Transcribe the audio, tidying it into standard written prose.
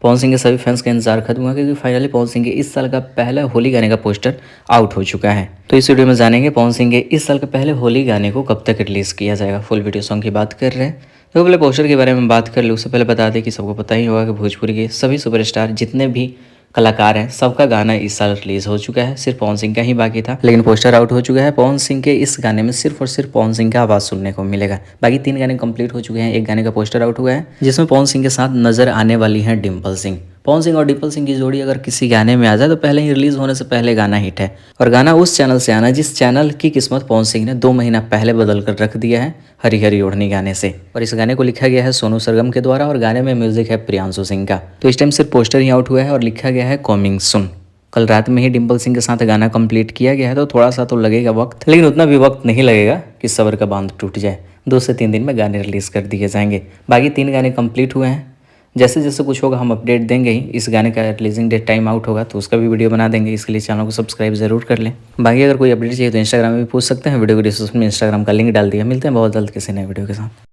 पवन सिंह के सभी फैंस का इंतजार खत्म हुआ क्योंकि फाइनली पवन सिंह के इस साल का पहला होली गाने का पोस्टर आउट हो चुका है। तो इस वीडियो में जानेंगे पवन सिंह के इस साल के पहले होली गाने को कब तक रिलीज किया जाएगा। फुल वीडियो सॉन्ग की बात कर रहे हैं तो पहले पोस्टर के बारे में बात कर ले। उससे पहले बता दें कि सबको पता ही होगा कि भोजपुरी के सभी सुपरस्टार जितने भी कलाकार हैं सबका गाना इस साल रिलीज हो चुका है, सिर्फ पवन सिंह का ही बाकी था। लेकिन पोस्टर आउट हो चुका है। पवन सिंह के इस गाने में सिर्फ और सिर्फ पवन सिंह का आवाज़ सुनने को मिलेगा। बाकी 3 गाने कंप्लीट हो चुके हैं। एक गाने का पोस्टर आउट हुआ है जिसमें पवन सिंह के साथ नजर आने वाली हैं डिम्पल सिंह। पवन सिंह और डिम्पल सिंह की जोड़ी अगर किसी गाने में आ जाए तो पहले ही रिलीज होने से पहले गाना हिट है। और गाना उस चैनल से आना जिस चैनल की किस्मत पवन सिंह ने 2 महीना पहले बदल कर रख दिया है, हरी हरी ओढ़नी गाने से। और इस गाने को लिखा गया है सोनू सरगम के द्वारा और गाने में म्यूजिक है प्रियांशु सिंह का। तो इस टाइम सिर्फ पोस्टर ही आउट हुआ है और लिखा गया है कमिंग सून। कल रात में ही डिम्पल सिंह के साथ गाना कंप्लीट किया गया है तो थोड़ा सा तो लगेगा वक्त, लेकिन उतना भी वक्त नहीं लगेगा कि सब्र का बांध टूट जाए। 2 से 3 दिन में गाने रिलीज कर दिए जाएंगे। बाकी 3 गाने कंप्लीट हुए हैं। जैसे जैसे कुछ होगा हम अपडेट देंगे ही। इस गाने का रिलीजिंग डेट टाइम आउट होगा तो उसका भी वीडियो बना देंगे। इसके लिए चैनल को सब्सक्राइब जरूर कर लें। बाकी अगर कोई अपडेट चाहिए तो इंस्टाग्राम में भी पूछ सकते हैं। वीडियो को डिस्क्रिप्शन में इंस्टाग्राम का लिंक डाल दिया। मिलते हैं बहुत जल्द किसी नए वीडियो के साथ।